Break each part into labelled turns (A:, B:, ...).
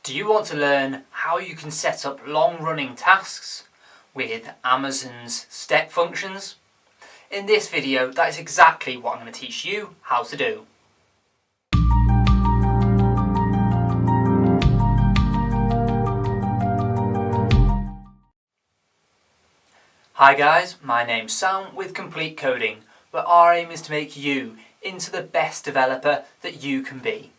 A: Do you want to learn how you can set up long-running tasks with Amazon's Step Functions? In this video, that is exactly what I'm going to teach you how to do. Hi guys, my name's Sam with Complete Coding, where our aim is to make you into the best developer that you can be.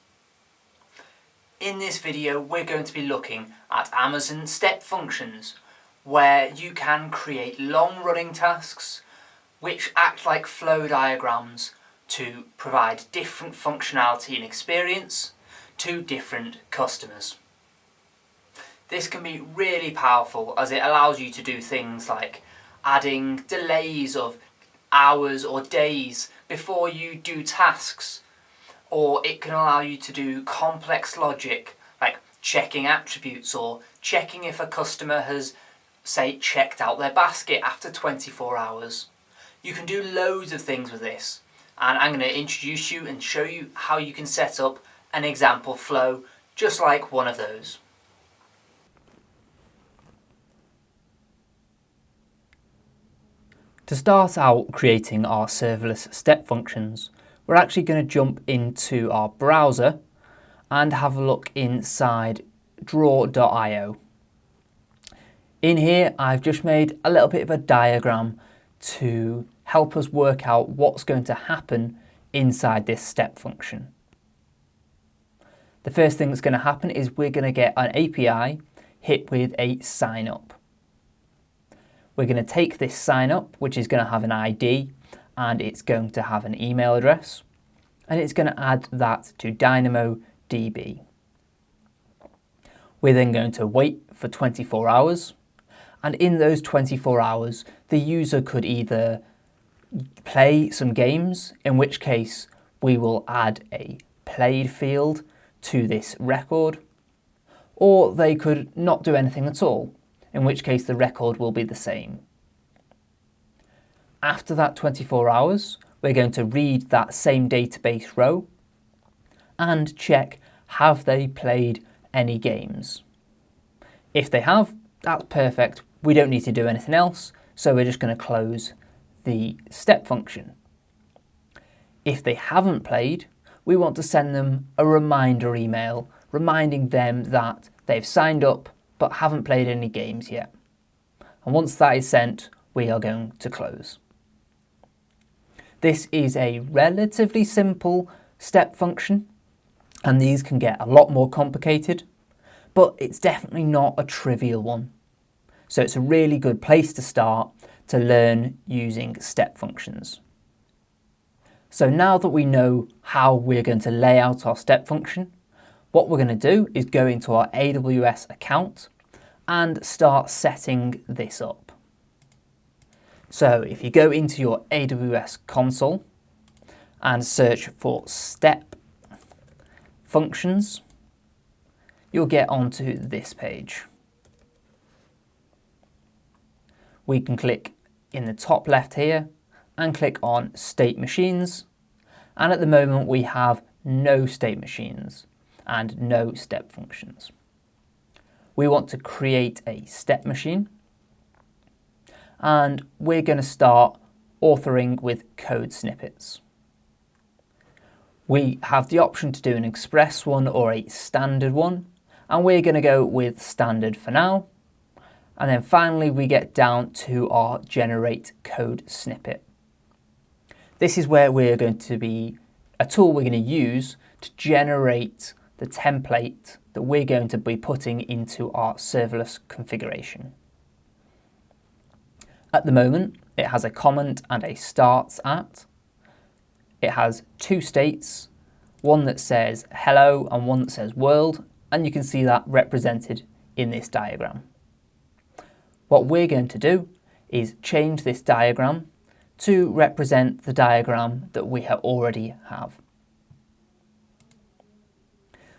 A: In this video, we're going to be looking at Amazon Step Functions, where you can create long-running tasks which act like flow diagrams to provide different functionality and experience to different customers. This can be really powerful as it allows you to do things like adding delays of hours or days before you do tasks, or it can allow you to do complex logic like checking attributes or checking if a customer has, say, checked out their basket after 24 hours. You can do loads of things with this, and I'm going to introduce you and show you how you can set up an example flow just like one of those. To start out creating our serverless step functions, we're actually going to jump into our browser and have a look inside draw.io. In here, I've just made a little bit of a diagram to help us work out what's going to happen inside this step function. The first thing that's going to happen is we're going to get an API hit with a sign up. We're going to take this sign up, which is going to have an ID, and it's going to have an email address, and it's going to add that to DynamoDB. We're then going to wait for 24 hours, and in those 24 hours, the user could either play some games, in which case we will add a played field to this record, or they could not do anything at all, in which case the record will be the same. After that 24 hours, we're going to read that same database row and check, have they played any games? If they have, that's perfect. We don't need to do anything else, so we're just going to close the step function. If they haven't played, we want to send them a reminder email reminding them that they've signed up but haven't played any games yet. And once that is sent, we are going to close. This is a relatively simple step function, and these can get a lot more complicated, but it's definitely not a trivial one. So it's a really good place to start to learn using step functions. So now that we know how we're going to lay out our step function, what we're going to do is go into our AWS account and start setting this up. So if you go into your AWS console and search for Step Functions, you'll get onto this page. We can click in the top left here and click on State Machines, and at the moment we have no state machines and no step functions. We want to create a step machine, and we're going to start authoring with code snippets. We have the option to do an express one or a standard one, and we're going to go with standard for now. And then finally we get down to our generate code snippet. This is where we're going to be a tool we're going to use to generate the template that we're going to be putting into our serverless configuration. At the moment, it has a comment and a starts at. It has two states, one that says hello and one that says world, and you can see that represented in this diagram. What we're going to do is change this diagram to represent the diagram that we already have.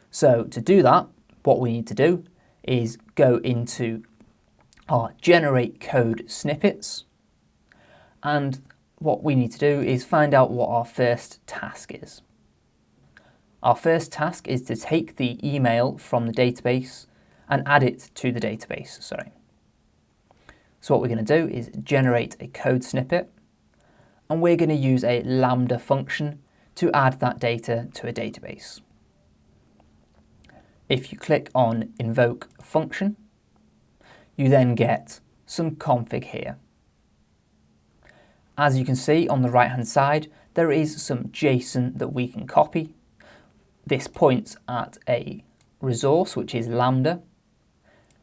A: So to do that, what we need to do is go into our generate code snippets, and what we need to do is find out what our first task is. Our first task is to take the email from the database and add it to the database. So what we're going to do is generate a code snippet, and we're going to use a Lambda function to add that data to a database. If you click on Invoke Function, you then get some config here. As you can see on the right hand side, there is some JSON that we can copy. This points at a resource, which is Lambda.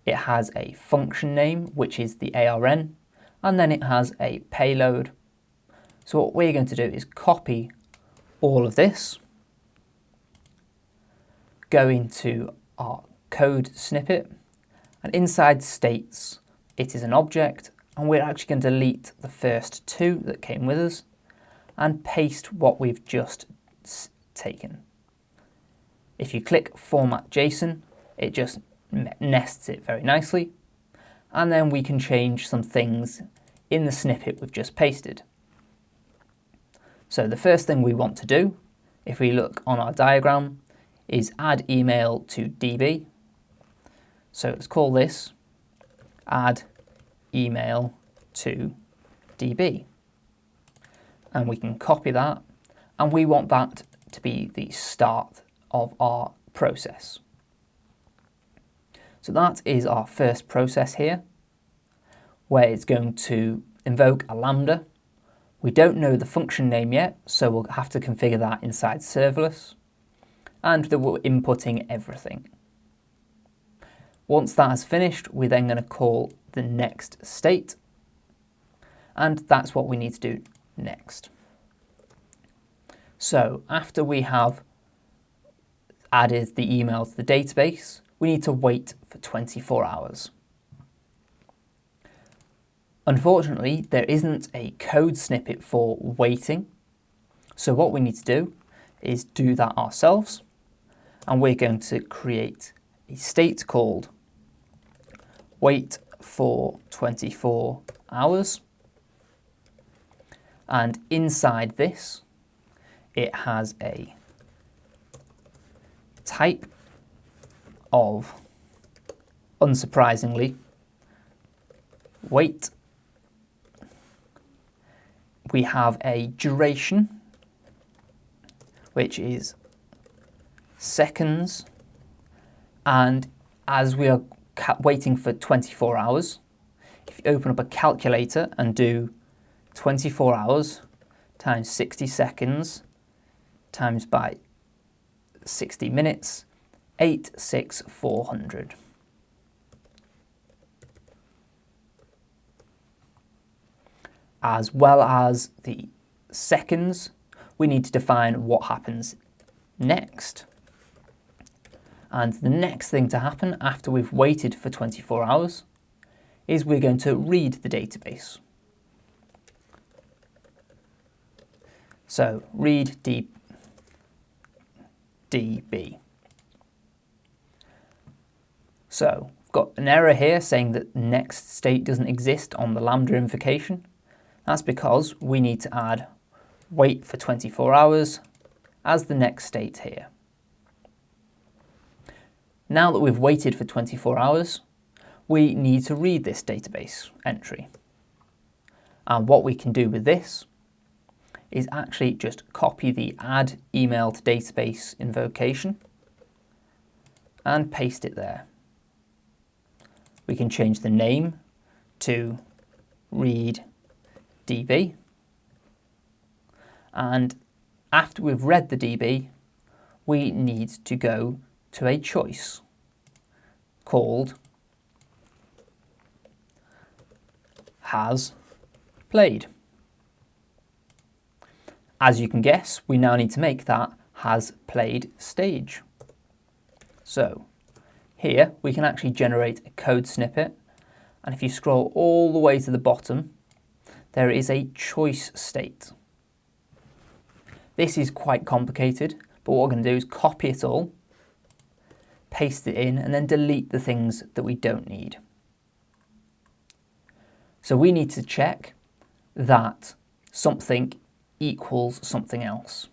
A: It has a function name, which is the ARN, and then it has a payload. So what we're going to do is copy all of this, go into our code snippet, and inside states, it is an object, and we're actually going to delete the first two that came with us and paste what we've just taken. If you click Format JSON, it just nests it very nicely, and then we can change some things in the snippet we've just pasted. So the first thing we want to do, if we look on our diagram, is add email to DB. So let's call this add email to DB. And we can copy that, and we want that to be the start of our process. So that is our first process here, where it's going to invoke a Lambda. We don't know the function name yet, so we'll have to configure that inside serverless, and that we're inputting everything. Once that has finished, we're then going to call the next state, and that's what we need to do next. So after we have added the email to the database, we need to wait for 24 hours. Unfortunately, there isn't a code snippet for waiting, so what we need to do is do that ourselves, and we're going to create a state called wait for 24 hours, and inside this it has a type of, unsurprisingly, wait. We have a duration, which is seconds, and as we are waiting for 24 hours, if you open up a calculator and do 24 hours times 60 seconds times by 60 minutes, 86400. As well as the seconds, we need to define what happens next. And the next thing to happen after we've waited for 24 hours is we're going to read the database. So read DB. So we've got an error here saying that next state doesn't exist on the Lambda invocation. That's because we need to add wait for 24 hours as the next state here. Now that we've waited for 24 hours, we need to read this database entry. And what we can do with this is actually just copy the add email to database invocation and paste it there. We can change the name to read DB, and after we've read the DB, we need to go to a choice called has played. As you can guess, we now need to make that has played stage. So here we can actually generate a code snippet, and if you scroll all the way to the bottom, there is a choice state. This is quite complicated, but what we're going to do is copy it all, paste it in, and then delete the things that we don't need. So we need to check that something equals something else.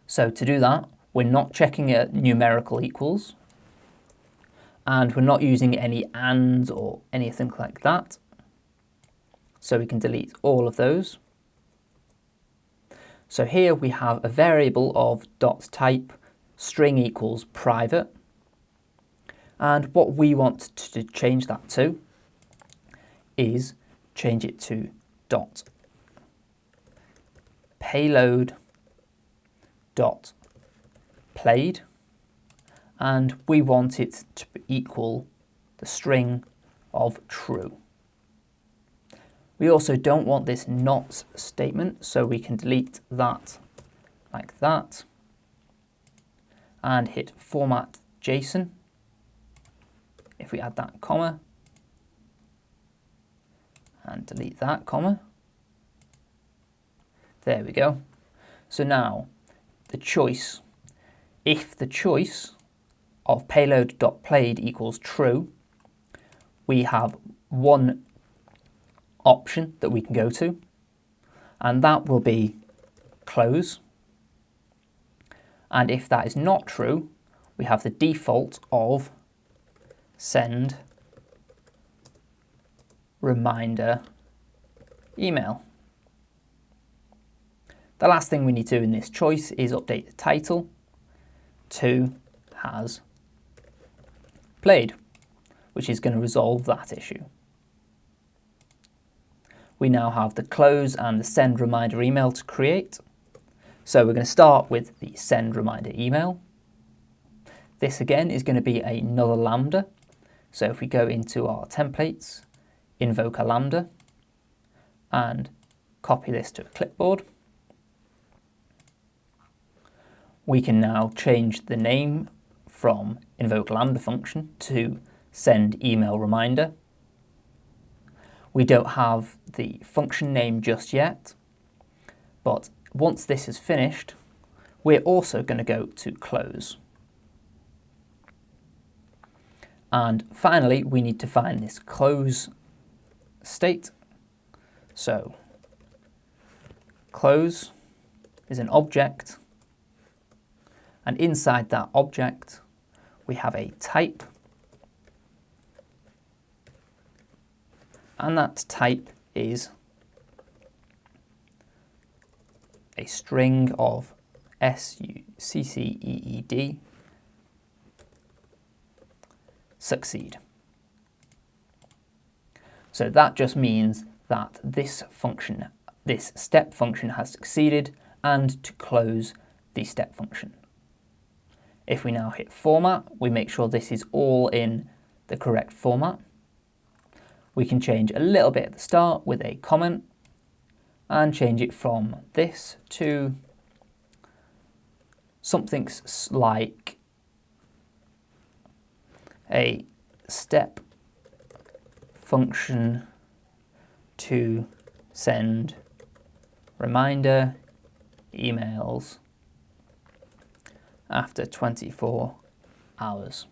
A: So to do that, we're not checking a numerical equals, and we're not using any ands or anything like that. So we can delete all of those. So here we have a variable of .type string equals private. And what we want to change that to is change it to .payload .played, and we want it to equal the string of true. We also don't want this not statement, so we can delete that like that and hit format JSON. If we add that comma and delete that comma, there we go. So now the choice, if the choice of payload.played equals true, we have one option that we can go to, and that will be close. And if that is not true, we have the default of send reminder email. The last thing we need to do in this choice is update the title to has played, which is going to resolve that issue. We now have the close and the send reminder email to create. So we're going to start with the send reminder email. This again is going to be another lambda. So if we go into our templates, invoke a lambda, and copy this to a clipboard, we can now change the name from invoke lambda function to send email reminder. We don't have the function name just yet, but once this is finished, we're also going to go to close. And finally, we need to find this close state. So close is an object, and inside that object, we have a type, and that type is a string of succeed, succeed. So that just means that this function, this step function has succeeded, and to close the step function. If we now hit format, we make sure this is all in the correct format. We can change a little bit at the start with a comment and change it from this to something like a step function to send reminder emails after 24 hours.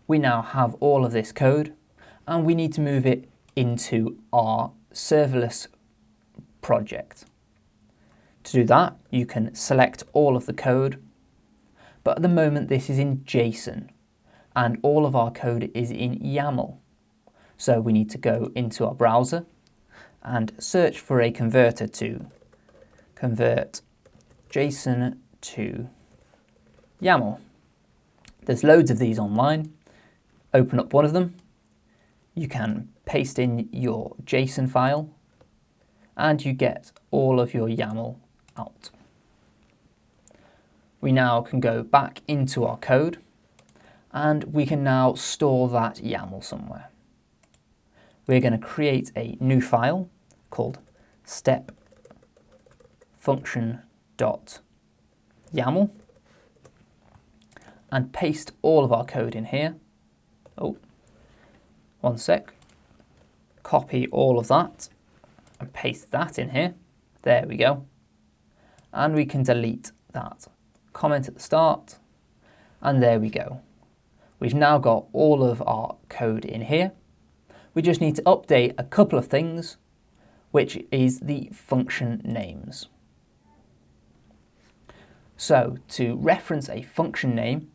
A: We now have all of this code, and we need to move it into our serverless project. To do that, you can select all of the code, but at the moment this is in JSON, and all of our code is in YAML. So we need to go into our browser and search for a converter to convert JSON to YAML. There's loads of these online. Open up one of them. You can paste in your JSON file, and you get all of your YAML out. We now can go back into our code, and we can now store that YAML somewhere. We're going to create a new file called step function.yaml and paste all of our code in here. Oh, one sec. Copy all of that and paste that in here. There we go. And we can delete that comment at the start. And there we go. We've now got all of our code in here. We just need to update a couple of things, which is the function names. So to reference a function name,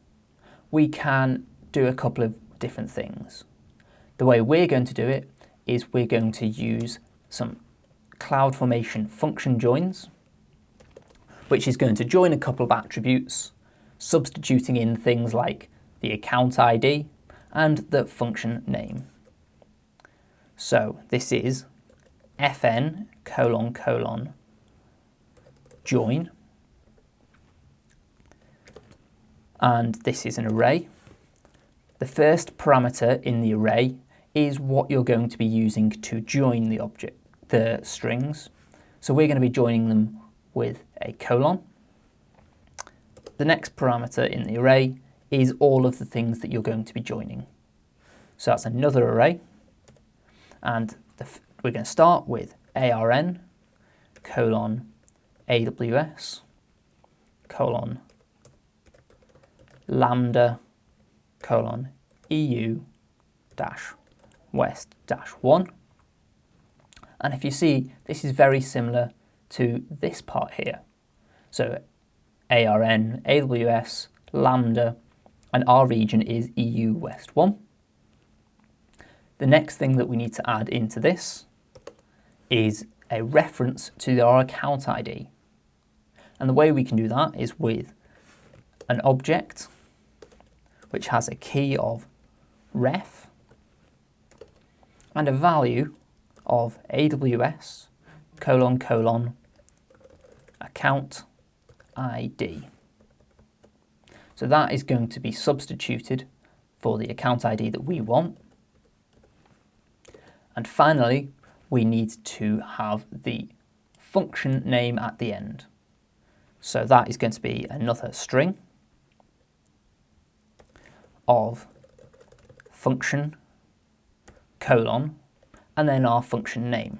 A: we can do a couple of different things. The way we're going to do it is we're going to use some CloudFormation function joins, which is going to join a couple of attributes, substituting in things like the account ID and the function name. So this is fn : join, and this is an array. The first parameter in the array is what you're going to be using to join the strings. So we're going to be joining them with a colon. The next parameter in the array is all of the things that you're going to be joining. So that's another array, and we're going to start with ARN : AWS : lambda : EU West 1. And if you see, this is very similar to this part here. So ARN, AWS, lambda, and our region is EU West 1. The next thing that we need to add into this is a reference to our account ID. And the way we can do that is with an object which has a key of ref and a value of AWS : account ID. So that is going to be substituted for the account ID that we want. And finally, we need to have the function name at the end. So that is going to be another string of function : and then our function name.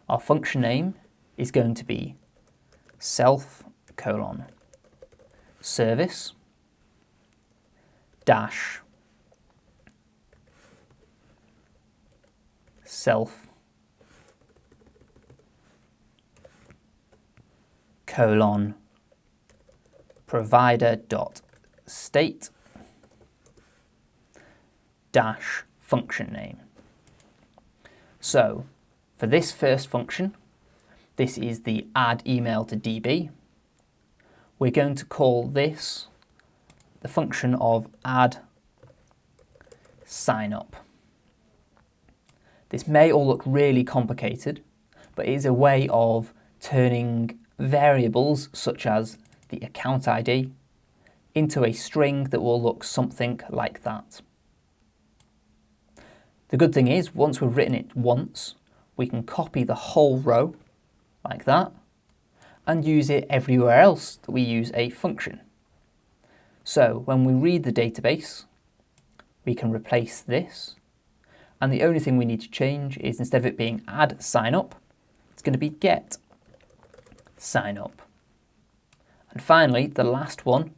A: Our function name is going to be self : service dash self : provider dot state dash function name. So for this first function, this is the add email to DB. We're going to call this the function of add sign up. This may all look really complicated, but it is a way of turning variables such as the account ID into a string that will look something like that. The good thing is, once we've written it once, we can copy the whole row like that and use it everywhere else that we use a function. So when we read the database, we can replace this, and the only thing we need to change is, instead of it being add sign up, it's going to be get sign up. And finally, the last one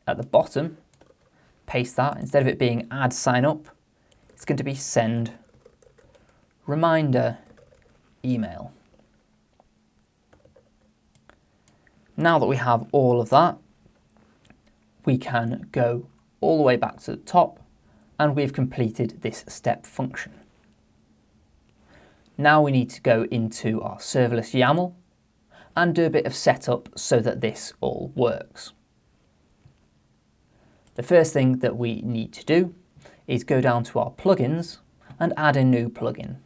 A: at the bottom, paste that. Instead of it being add sign up, it's going to be send reminder email. Now that we have all of that, we can go all the way back to the top, and we've completed this step function. Now we need to go into our serverless YAML and do a bit of setup so that this all works. The first thing that we need to do is go down to our plugins and add a new plugin.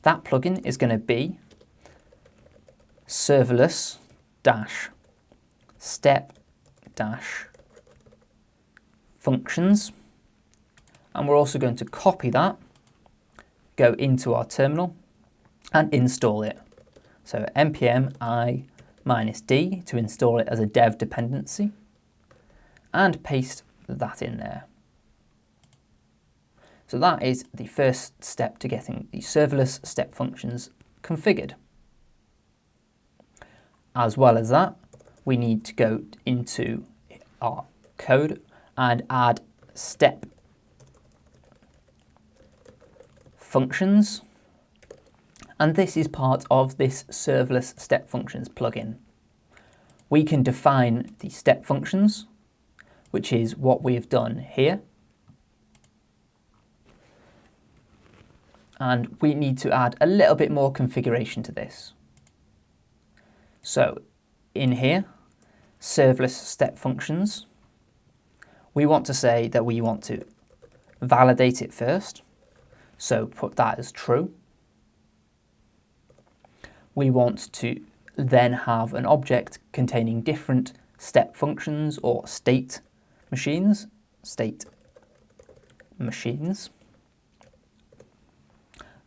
A: That plugin is going to be serverless step functions, and we're also going to copy that, go into our terminal and install it. So npm i-d to install it as a dev dependency, and paste that in there. So that is the first step to getting the serverless step functions configured. As well as that, we need to go into our code and add step functions, and this is part of this serverless step functions plugin. we can define the step functions, which is what we have done here. And we need to add a little bit more configuration to this. So in here, serverless step functions, we want to say that we want to validate it first. So put that as true. We want to then have an object containing different step functions or state machines.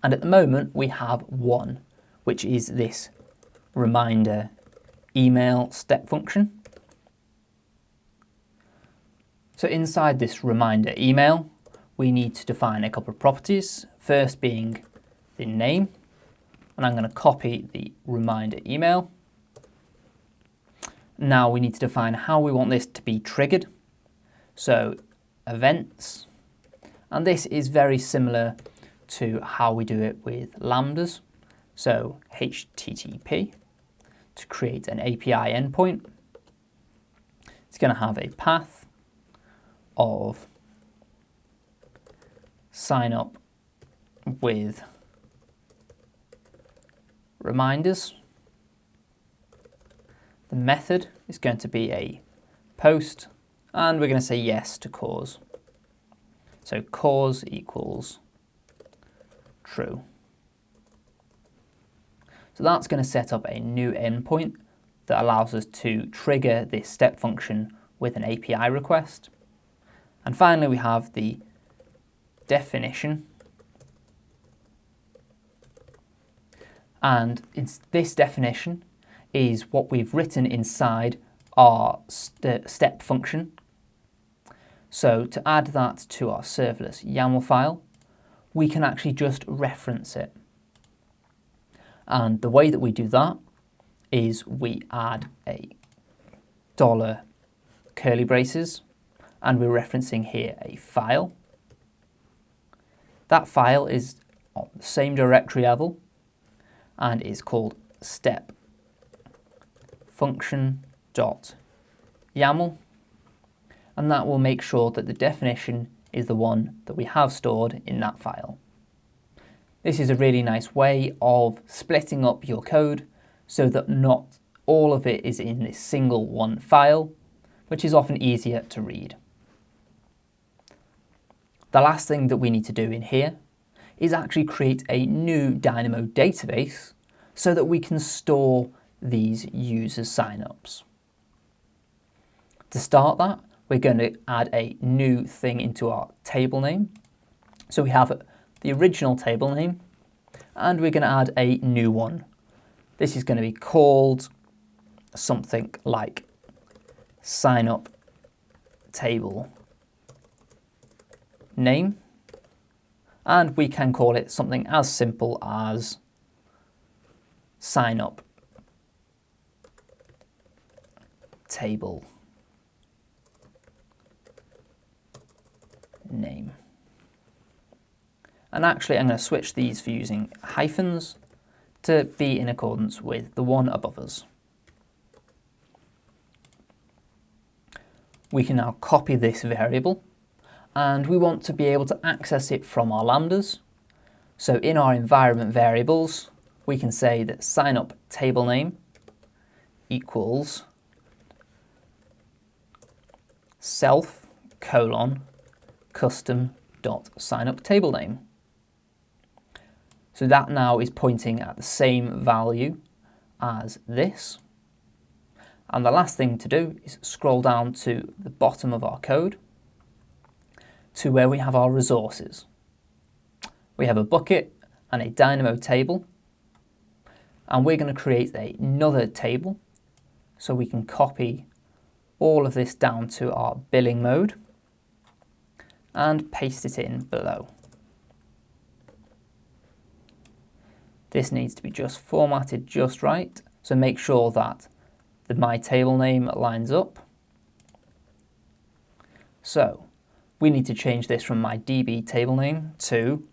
A: And at the moment we have one, which is this reminder email step function. So inside this reminder email, we need to define a couple of properties, first being the name, and I'm going to copy the reminder email. Now we need to define how we want this to be triggered. So events, and this is very similar to how we do it with lambdas. So HTTP to create an API endpoint. It's going to have a path of sign up with reminders. The method is going to be a post, and we're going to say yes to cause. So cause equals true. So that's going to set up a new endpoint that allows us to trigger this step function with an API request. And finally, we have the definition. And this definition is what we've written inside our step function. So to add that to our serverless YAML file, we can actually just reference it. And the way that we do that is we add a $ curly braces, and we're referencing here a file. That file is on the same directory level and is called step function.yaml, and that will make sure that the definition is the one that we have stored in that file. This is a really nice way of splitting up your code so that not all of it is in this single one file, which is often easier to read. The last thing that we need to do in here is actually create a new Dynamo database so that we can store these user signups. To start that, we're going to add a new thing into our table name. So we have the original table name, and we're going to add a new one. This is going to be called something like sign up table name, and we can call it something as simple as sign up table name. And actually I'm going to switch these for using hyphens to be in accordance with the one above us. We can now copy this variable, and we want to be able to access it from our lambdas. So in our environment variables, we can say that sign up table name equals self : custom dot sign up table name. So that now is pointing at the same value as this. And the last thing to do is scroll down to the bottom of our code to where we have our resources. We have a bucket and a Dynamo table, and we're going to create another table so we can copy all of this down to our billing mode and paste it in below. This needs to be just formatted just right, so make sure that the my table name lines up. So we need to change this from my DB table name to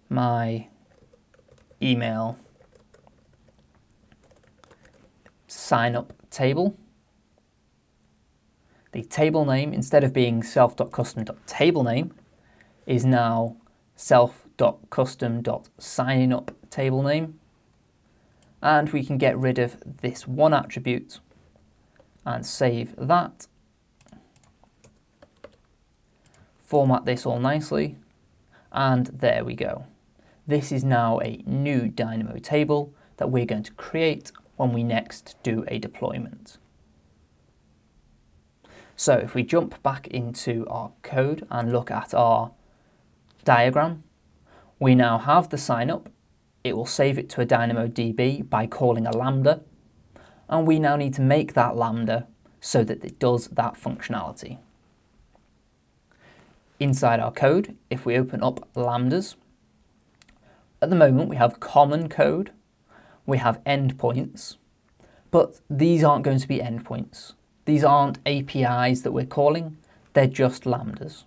A: my email signup table. The table name, instead of being self.custom.tablename, is now self.custom.signup_tablename. And we can get rid of this one attribute and save that. Format this all nicely, and there we go. This is now a new Dynamo table that we're going to create when we next do a deployment. So if we jump back into our code and look at our diagram, we now have the signup. It will save it to a DynamoDB by calling a lambda, and we now need to make that lambda so that it does that functionality. Inside our code, if we open up lambdas, at the moment we have common code, we have endpoints, but these aren't going to be endpoints. These aren't APIs that we're calling, they're just lambdas.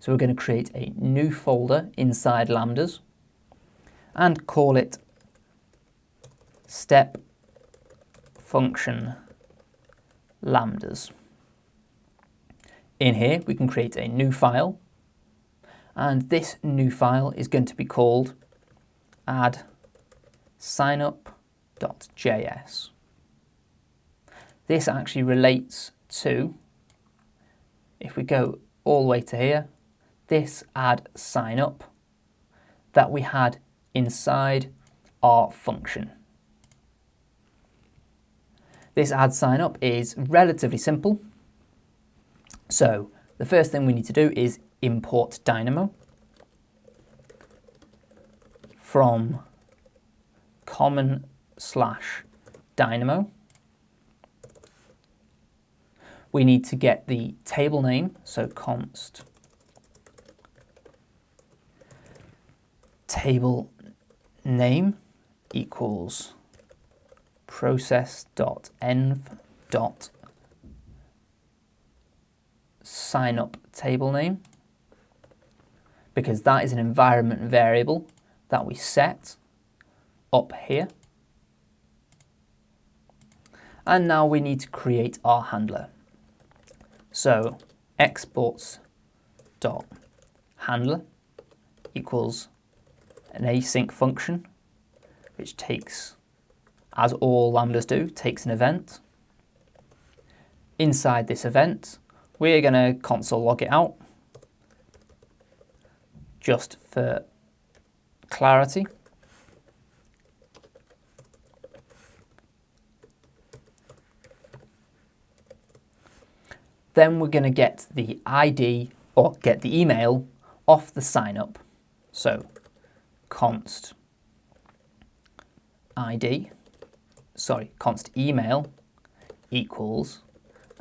A: So we're going to create a new folder inside lambdas and call it Step Function Lambdas. In here we can create a new file, and this new file is going to be called add signup.js. This actually relates to, if we go all the way to here, this add signup that we had inside our function. This add signup is relatively simple. So the first thing we need to do is import Dynamo from common/Dynamo. We need to get the table name, so const table name equals process.env.signup table name, because that is an environment variable that we set up here. And now we need to create our handler. So exports.handler equals an async function, which takes, as all lambdas do, takes an event. Inside this event, we're going to console log it out, just for clarity. Then we're going to get the ID, or get the email, off the signup. So const email equals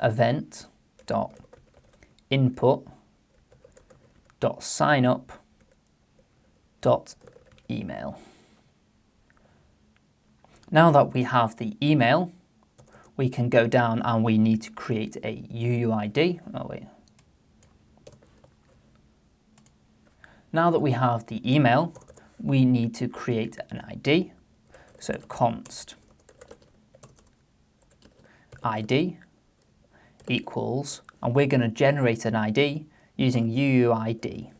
A: event.input.signup.email. Now that we have the email, we can go down and we need to create a UUID. Now that we have the email, we need to create an ID. So const ID equals, and we're going to generate an ID using UUID.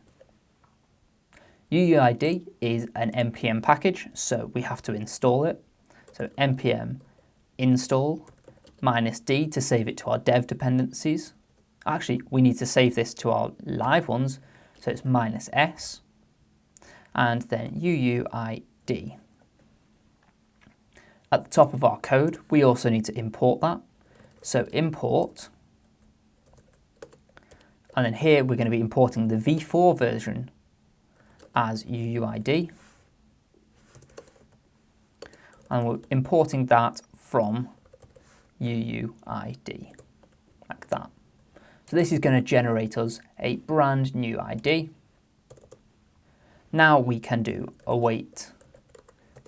A: UUID is an npm package, so we have to install it. So npm install -d to save it to our dev dependencies. Actually, we need to save this to our live ones, so it's -s, and then UUID. At the top of our code, we also need to import that. So import, and then here we're going to be importing the v4 version as UUID, and we're importing that from UUID, like that. So this is going to generate us a brand new ID. Now we can do await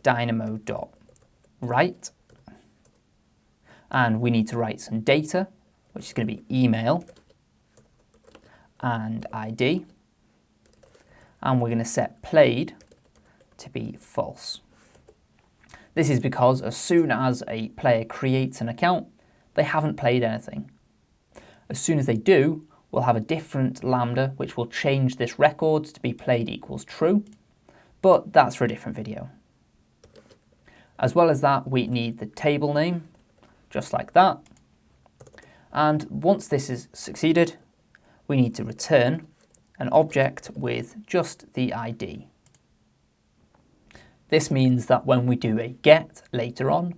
A: dynamo.write, and we need to write some data, which is going to be email and ID, and we're going to set played to be false. This is because as soon as a player creates an account, they haven't played anything. As soon as they do, we'll have a different lambda which will change this record to be played equals true, but that's for a different video. As well as that, we need the table name, just like that. And once this is succeeded, we need to return an object with just the ID. This means that when we do a get later on,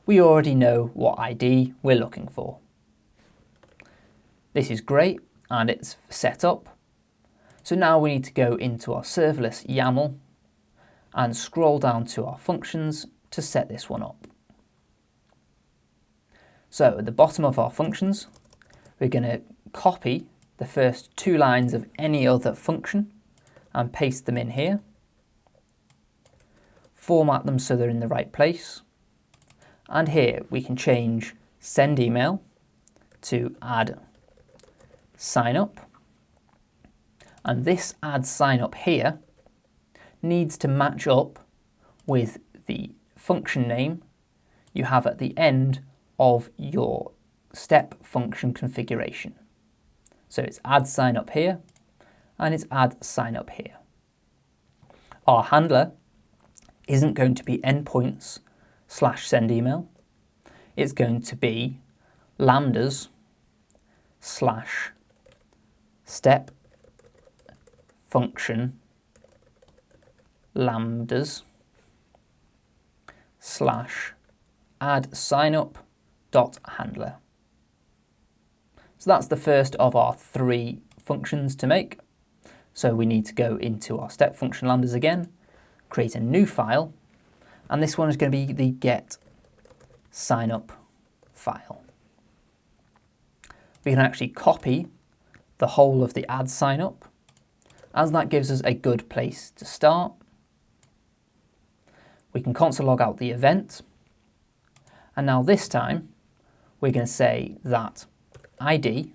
A: we already know what ID we're looking for. This is great and it's set up. So now we need to go into our serverless YAML and scroll down to our functions to set this one up. So at the bottom of our functions, we're going to copy the first 2 lines of any other function and paste them in here. Format them so they're in the right place. And here we can change send email to add sign up. And this add sign up here needs to match up with the function name you have at the end of your step function configuration. So it's add sign up here and it's add sign up here. Our handler isn't going to be endpoints / send email. It's going to be lambdas / step function lambdas / add sign up dot handler. So that's the first of our 3 functions to make. So we need to go into our step function lambdas again, create a new file, and this one is going to be the get sign up file. We can actually copy the whole of the add sign up, as that gives us a good place to start. We can console log out the event, and now this time we're going to say that ID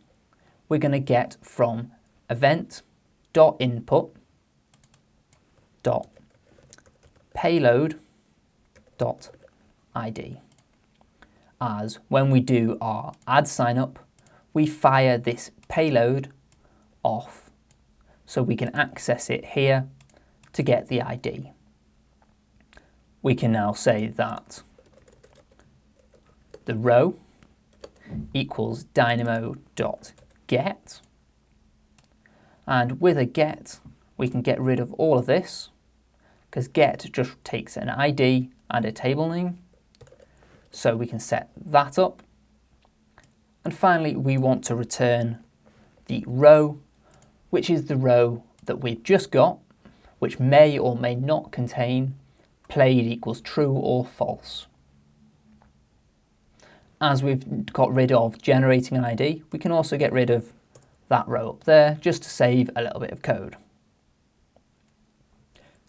A: we're going to get from event.input.payload.id. As when we do our add sign up, we fire this payload off so we can access it here to get the ID. We can now say that the row equals dynamo.get, and with a get we can get rid of all of this because get just takes an ID and a table name, so we can set that up. And finally we want to return the row, which is the row that we've just got, which may or may not contain played equals true or false. As we've got rid of generating an ID, we can also get rid of that row up there just to save a little bit of code.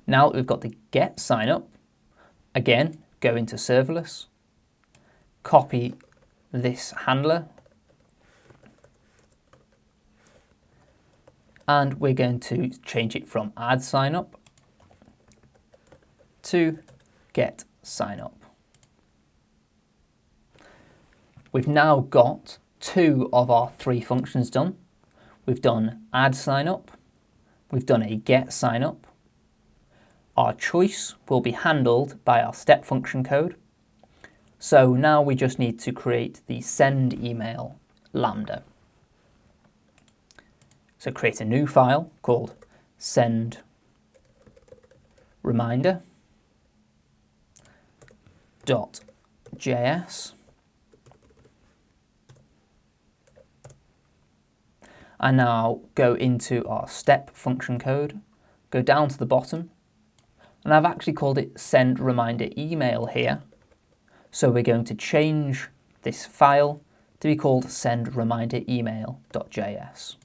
A: Now that we've got the get sign up, again, go into serverless, copy this handler, and we're going to change it from add sign up to get sign up. We've now got 2 of our 3 functions done. We've done add sign up, we've done a get sign up. Our choice will be handled by our step function code. So now we just need to create the send email lambda. So create a new file called send reminder.js. And now go into our step function code, go down to the bottom, and I've actually called it send reminder email here. So we're going to change this file to be called send reminder email.js.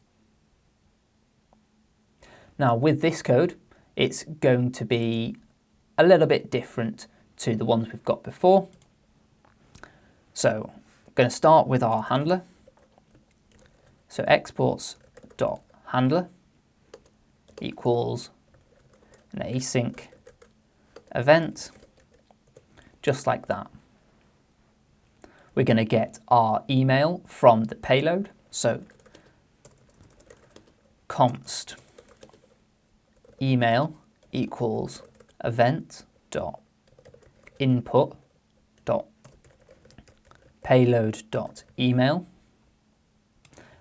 A: Now with this code, it's going to be a little bit different to the ones we've got before. So I'm going to start with our handler. So exports.handler equals an async event just like that. We're going to get our email from the payload, so const email equals event.input.payload.email.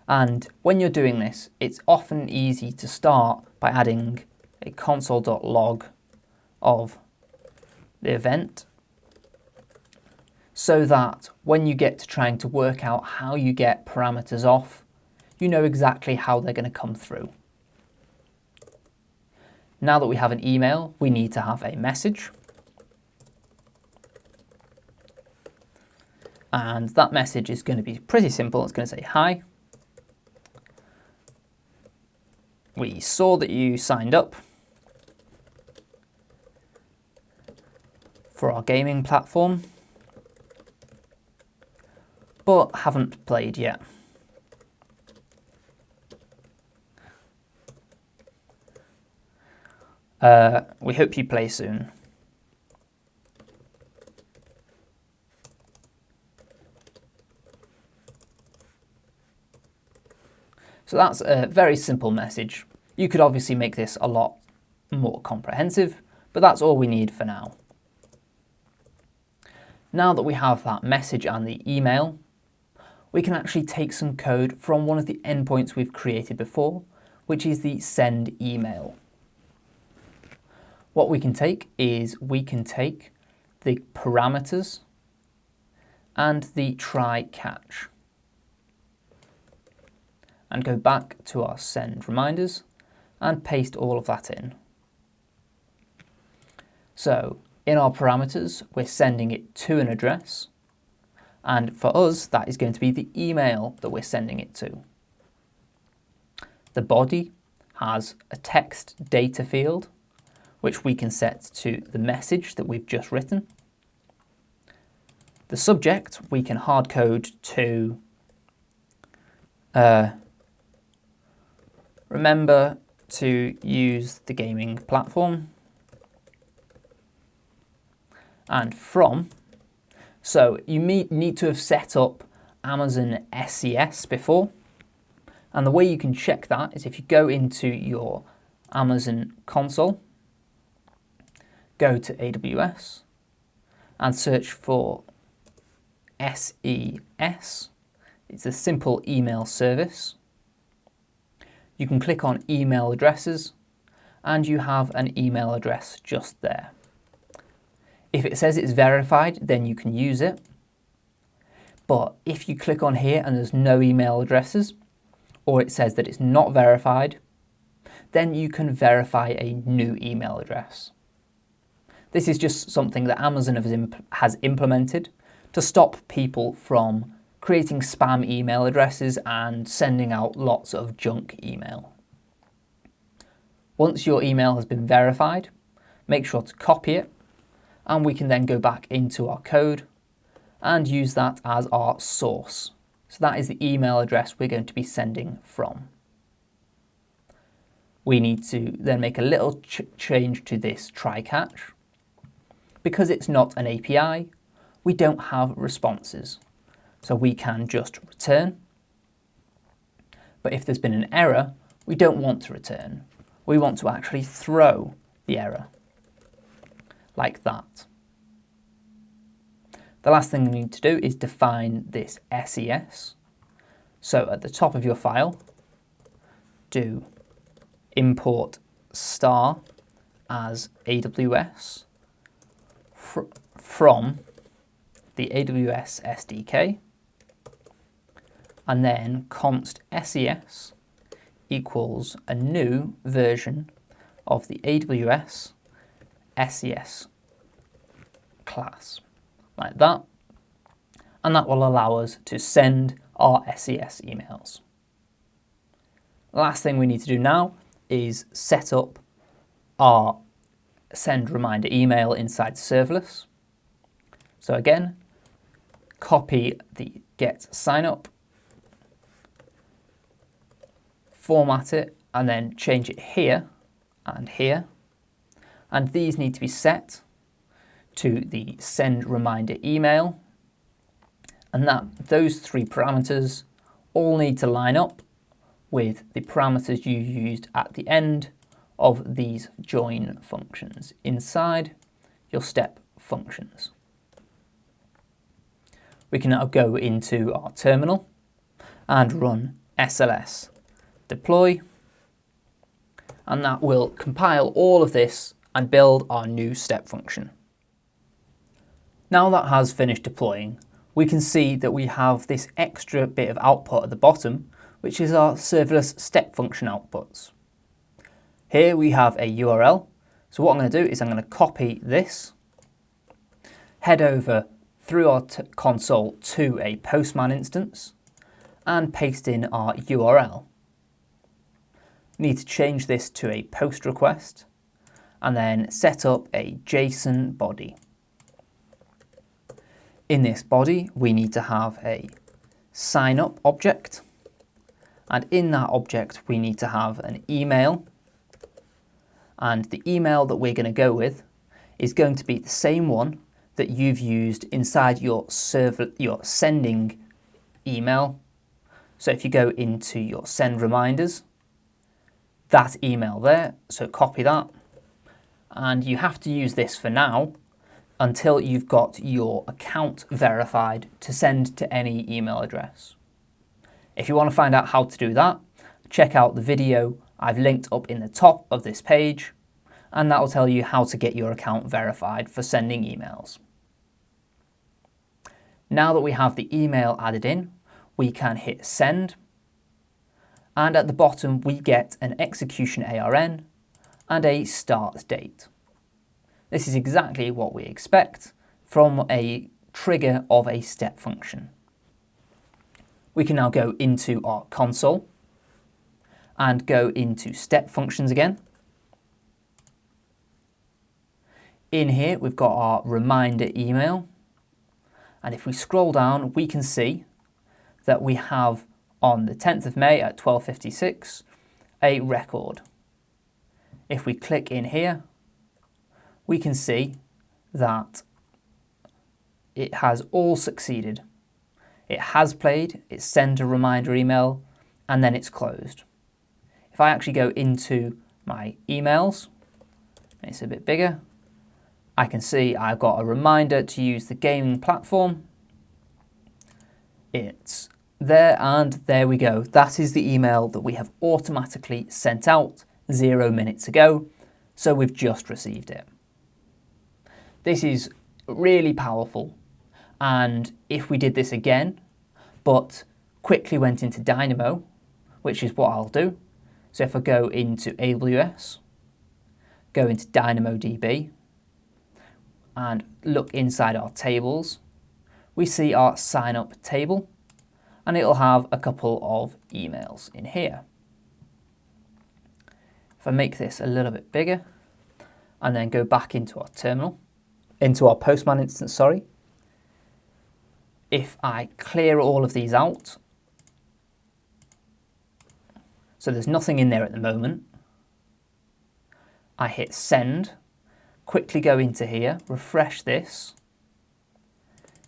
A: And when you're doing this, it's often easy to start by adding a console.log of the event, so that when you get to trying to work out how you get parameters off, you know exactly how they're going to come through. Now that we have an email, we need to have a message. And that message is going to be pretty simple. It's going to say, hi, we saw that you signed up for our gaming platform, but haven't played yet. We hope you play soon. So that's a very simple message. You could obviously make this a lot more comprehensive, but that's all we need for now. Now that we have that message and the email, we can actually take some code from one of the endpoints we've created before, which is the send email. What we can take is we can take the parameters and the try catch and go back to our send reminders and paste all of that in. So in our parameters, we're sending it to an address, and for us, that is going to be the email that we're sending it to. The body has a text data field, which we can set to the message that we've just written. The subject, we can hard code to remember to use the gaming platform. And from, so you need to have set up Amazon SES before. And the way you can check that is if you go into your Amazon console, go to AWS and search for SES. It's a simple email service. You can click on email addresses and you have an email address just there. If it says it's verified, then you can use it. But if you click on here and there's no email addresses, or it says that it's not verified, then you can verify a new email address. This is just something that Amazon has implemented to stop people from creating spam email addresses and sending out lots of junk email. Once your email has been verified, make sure to copy it, and we can then go back into our code and use that as our source. So that is the email address we're going to be sending from. We need to then make a little change to this try catch. Because it's not an API, we don't have responses. So we can just return. But if there's been an error, we don't want to return. We want to actually throw the error, like that. The last thing we need to do is define this SES. So at the top of your file, do import star as AWS from the AWS SDK, and then const SES equals a new version of the AWS SES class, like that, and that will allow us to send our SES emails. The last thing we need to do now is set up our send reminder email inside serverless. So again, copy the get sign up, format it, and then change it here and here. And these need to be set to the send reminder email, and those three parameters all need to line up with the parameters you used at the end of these join functions inside your step functions. We can now go into our terminal and run SLS deploy, and that will compile all of this and build our new step function. Now that has finished deploying, we can see that we have this extra bit of output at the bottom, which is our serverless step function outputs. Here we have a URL, so what I'm going to do is I'm going to copy this, head over through our console to a Postman instance, and paste in our URL. We need to change this to a post request, and then set up a JSON body. In this body, we need to have a sign up object, and in that object, we need to have an email, and the email that we're going to go with is going to be the same one that you've used inside your sending email. So if you go into your send reminders, that email there, so copy that, and you have to use this for now until you've got your account verified to send to any email address. If you want to find out how to do that, check out the video I've linked up in the top of this page, and that will tell you how to get your account verified for sending emails. Now that we have the email added in, we can hit send, and at the bottom we get an execution ARN and a start date. This is exactly what we expect from a trigger of a step function. We can now go into our console and go into step functions again. In here we've got our reminder email, and if we scroll down we can see that we have on the 10th of May at 12:56 a record. If we click in here, we can see that it has all succeeded. It has played, it's sent a reminder email, and then it's closed. If I actually go into my emails, and it's a bit bigger, I can see I've got a reminder to use the gaming platform. It's there, and there we go. That is the email that we have automatically sent out 0 minutes ago, so we've just received it. This is really powerful, and if we did this again, but quickly went into Dynamo, which is what I'll do, so if I go into AWS, go into DynamoDB, and look inside our tables, we see our sign up table, and it'll have a couple of emails in here. If I make this a little bit bigger, and then go back into our terminal, into our Postman instance, sorry. If I clear all of these out, so there's nothing in there at the moment, I hit send, quickly go into here, refresh this,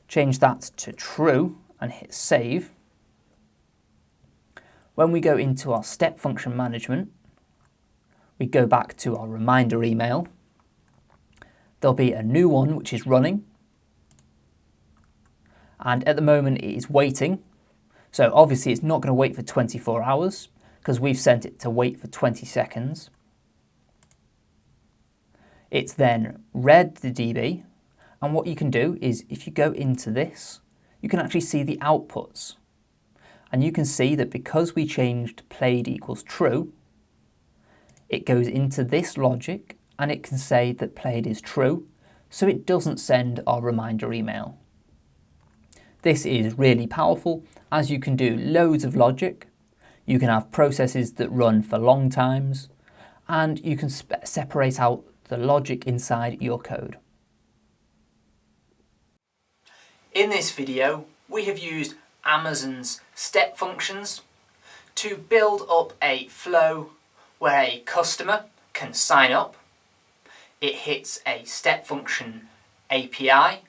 A: change that to true, and hit save. When we go into our step function management, we go back to our reminder email. There'll be a new one which is running, and at the moment it is waiting. So obviously it's not going to wait for 24 hours because we've sent it to wait for 20 seconds. It's then read the DB, and what you can do is if you go into this, you can actually see the outputs. And you can see that because we changed played equals true, it goes into this logic and it can say that played is true, so it doesn't send our reminder email. This is really powerful as you can do loads of logic, you can have processes that run for long times, and you can separate out the logic inside your code.
B: In this video, we have used Amazon's Step Functions to build up a flow where a customer can sign up, it hits a step function
A: API,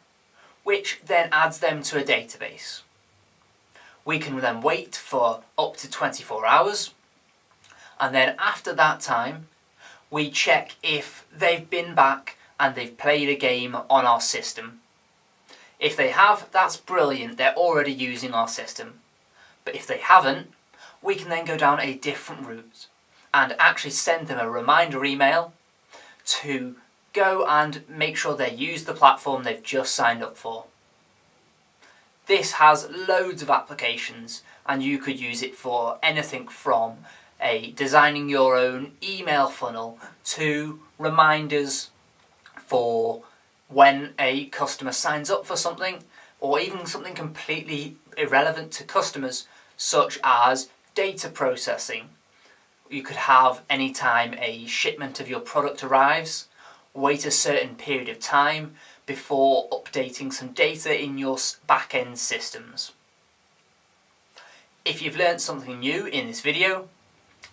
A: which then adds them to a database. We can then wait for up to 24 hours, and then after that time, we check if they've been back and they've played a game on our system. If they have, that's brilliant, they're already using our system. But if they haven't, we can then go down a different route and actually send them a reminder email to go and make sure they use the platform they've just signed up for. This has loads of applications, and you could use it for anything from designing your own email funnel to reminders for when a customer signs up for something, or even something completely irrelevant to customers, such as data processing. You could have anytime a shipment of your product arrives, wait a certain period of time before updating some data in your back-end systems. If you've learned something new in this video,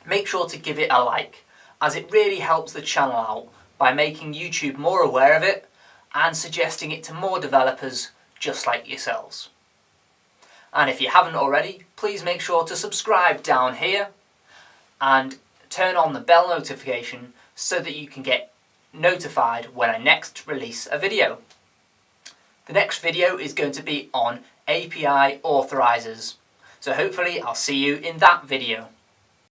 A: make sure to give it a like, as it really helps the channel out by making YouTube more aware of it and suggesting it to more developers just like yourselves. And if you haven't already, please make sure to subscribe down here and turn on the bell notification so that you can get notified when I next release a video. The next video is going to be on API authorizers, so hopefully I'll see you in that video.